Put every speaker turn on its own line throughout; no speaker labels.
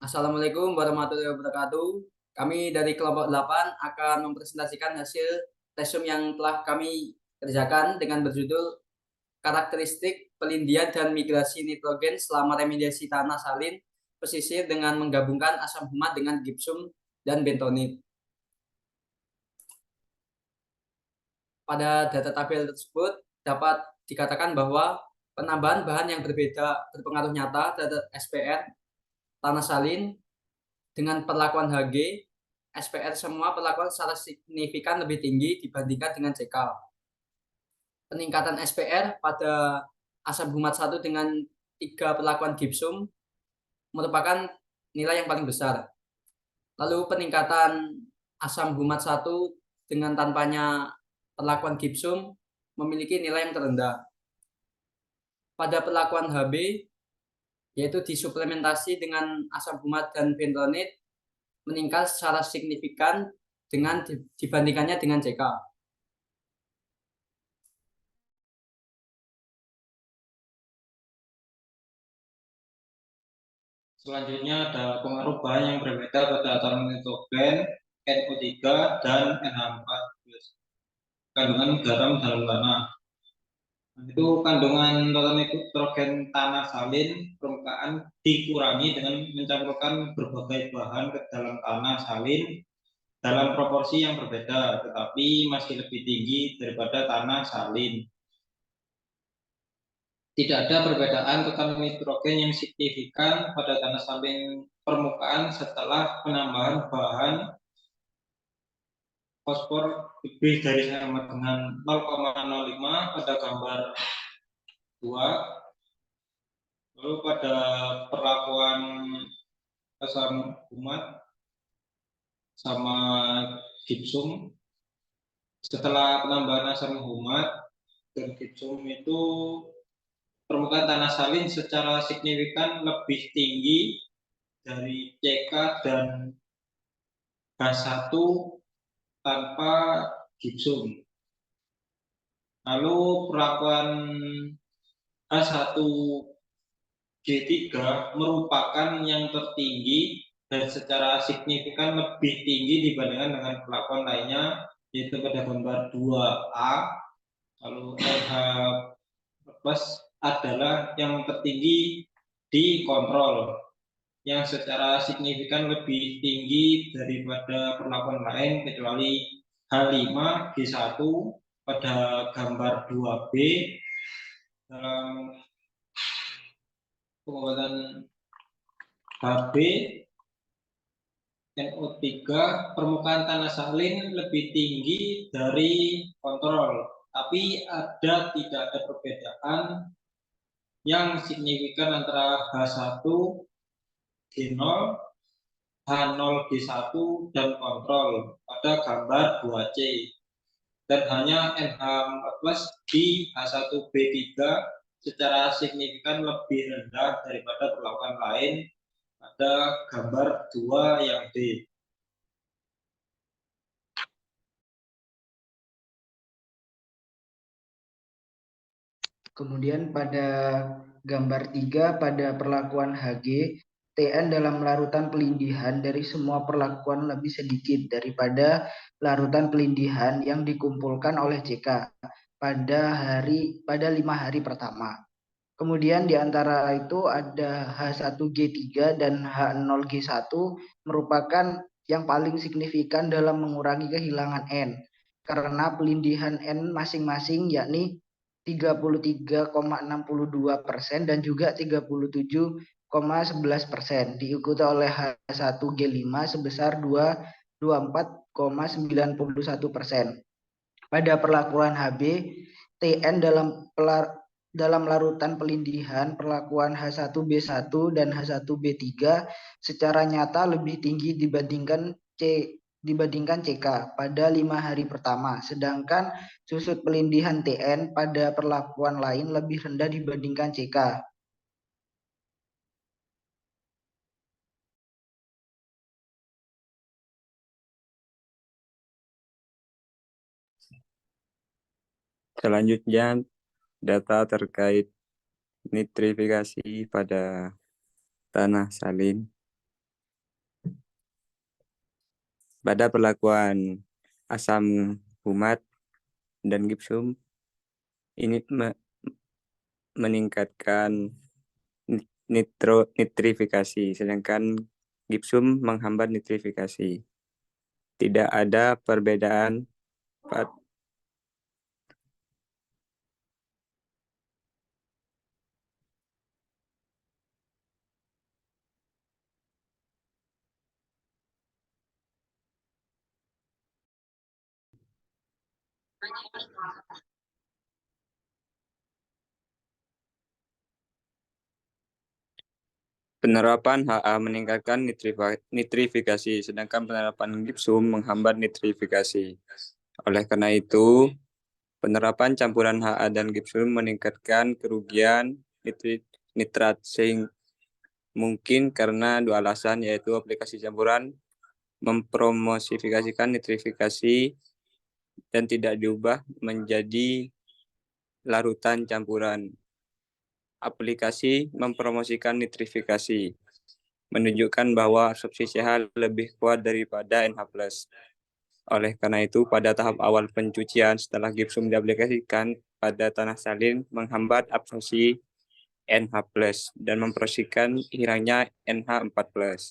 Assalamualaikum warahmatullahi wabarakatuh. Kami dari kelompok 8 akan mempresentasikan hasil resume yang telah kami kerjakan dengan berjudul karakteristik pelindian dan migrasi nitrogen selama remediasi tanah salin pesisir dengan menggabungkan asam humat dengan gipsum dan bentonit. Pada data tabel tersebut dapat dikatakan bahwa penambahan bahan yang berbeda berpengaruh nyata terhadap SPR tanah salin dengan perlakuan HG. SPR semua perlakuan secara signifikan lebih tinggi dibandingkan dengan CK. Peningkatan SPR pada asam humat 1 dengan 3 perlakuan gipsum merupakan nilai yang paling besar. Lalu peningkatan asam humat 1 dengan tanpanya perlakuan gipsum memiliki nilai yang terendah. Pada perlakuan HB, yaitu disuplementasi dengan asam humat dan bentonit, meningkat secara signifikan dengan dibandingkannya dengan CK.
Selanjutnya ada pengaruh bahan yang berbeda pada atomi nitrogen, NO3 dan NH4, kandungan garam dalam tanah. Itu kandungan total nitrogen tanah salin permukaan dikurangi dengan mencampurkan berbagai bahan ke dalam tanah salin dalam proporsi yang berbeda, tetapi masih lebih tinggi daripada tanah salin. Tidak ada perbedaan total nitrogen yang signifikan pada tanah salin permukaan setelah penambahan bahan fosfor lebih dari sama dengan 0,05 pada gambar 2. Lalu pada perlakuan asam humat sama gipsum, setelah penambahan asam humat dan gipsum itu permukaan tanah salin secara signifikan lebih tinggi dari CK dan H1 tanpa gipsum. Lalu perlakuan H1G3 merupakan yang tertinggi dan secara signifikan lebih tinggi dibandingkan dengan perlakuan lainnya, yaitu pada gambar 2A. Lalu RH plus adalah yang tertinggi di kontrol, yang secara signifikan lebih tinggi daripada perlakuan lain kecuali H5G1 pada gambar 2B. Dalam pengobatan HB NO3 permukaan tanah salin lebih tinggi dari kontrol, tapi tidak ada perbedaan yang signifikan antara H1 G0, H0G1 dan kontrol pada gambar 2C, dan hanya NH14 di H1B3 secara signifikan lebih rendah daripada perlakuan lain pada gambar 2 yang D.
Kemudian pada gambar 3 pada perlakuan HG, TN dalam larutan pelindihan dari semua perlakuan lebih sedikit daripada larutan pelindihan yang dikumpulkan oleh CK pada 5 hari pertama. Kemudian di antara itu ada H1G3 dan H0G1 merupakan yang paling signifikan dalam mengurangi kehilangan N karena pelindihan N masing-masing yakni 33,62% dan juga 37,11%, diikuti oleh H1G5 sebesar 24,91%. Pada perlakuan HB, TN dalam larutan pelindihan perlakuan H1B1 dan H1B3 secara nyata lebih tinggi dibandingkan CK pada 5 hari pertama, sedangkan susut pelindihan TN pada perlakuan lain lebih rendah dibandingkan CK.
Selanjutnya, data terkait nitrifikasi pada tanah salin. pada perlakuan asam humat dan gipsum ini meningkatkan nitrifikasi, sedangkan gipsum menghambat nitrifikasi. Tidak ada perbedaan penerapan HA meningkatkan nitrifikasi, sedangkan penerapan gipsum menghambat nitrifikasi. Oleh karena itu, penerapan campuran HA dan gipsum meningkatkan kerugian nitrat mungkin karena dua alasan, yaitu aplikasi campuran mempromosifikasikan nitrifikasi dan tidak diubah menjadi larutan campuran. Aplikasi mempromosikan nitrifikasi, menunjukkan bahwa absorpsi CH lebih kuat daripada NH+. Oleh karena itu, pada tahap awal pencucian setelah gipsum diaplikasikan pada tanah salin menghambat absorpsi NH+ dan mempromosikan hilangnya NH4+.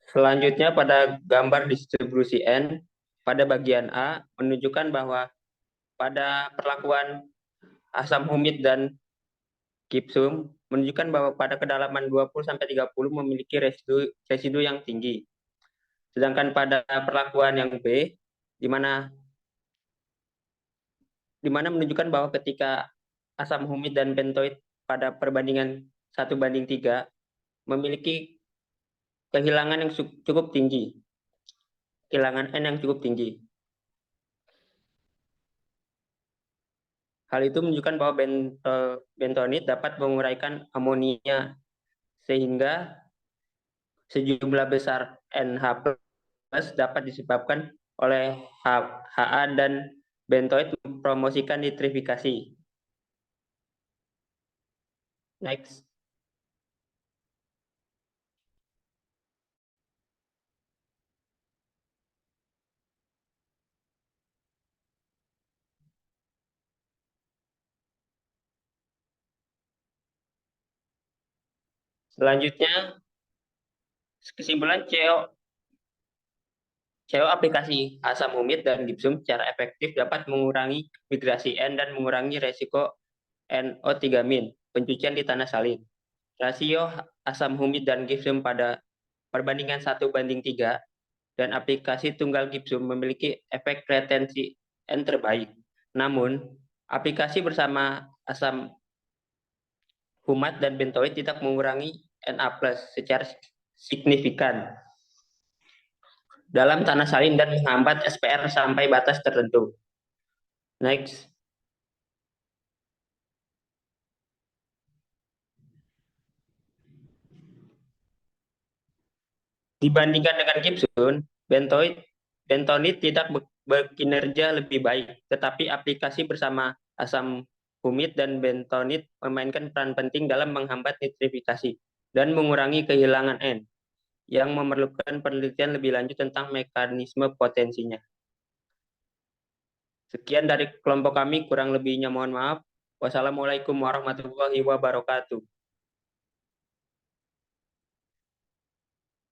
Selanjutnya pada gambar distribusi N, pada bagian A menunjukkan bahwa pada perlakuan asam humid dan gipsum menunjukkan bahwa pada kedalaman 20-30 memiliki residu yang tinggi. Sedangkan pada perlakuan yang B, di mana menunjukkan bahwa ketika asam humid dan bentoid pada perbandingan 1:3 memiliki kehilangan yang cukup tinggi, kehilangan N yang cukup tinggi. Hal itu menunjukkan bahwa bentonit dapat menguraikan amonia sehingga sejumlah besar NH+ dapat disebabkan oleh HA dan bentoid mempromosikan nitrifikasi. Next. Selanjutnya, kesimpulan CO aplikasi asam humid dan gipsum secara efektif dapat mengurangi migrasi N dan mengurangi resiko NO3-, pencucian di tanah salin. Rasio asam humid dan gipsum pada perbandingan 1:3 dan aplikasi tunggal gipsum memiliki efek retensi N terbaik. Namun, aplikasi bersama asam humat dan bentoid tidak mengurangi Na+ secara signifikan dalam tanah salin dan menghambat SPR sampai batas tertentu. Next. Dibandingkan dengan gipsum, bentonit tidak berkinerja lebih baik, tetapi aplikasi bersama asam humid dan bentonit memainkan peran penting dalam menghambat nitrifikasi dan mengurangi kehilangan N, yang memerlukan penelitian lebih lanjut tentang mekanisme potensinya. Sekian dari kelompok kami, kurang lebihnya mohon maaf. Wassalamualaikum warahmatullahi wabarakatuh.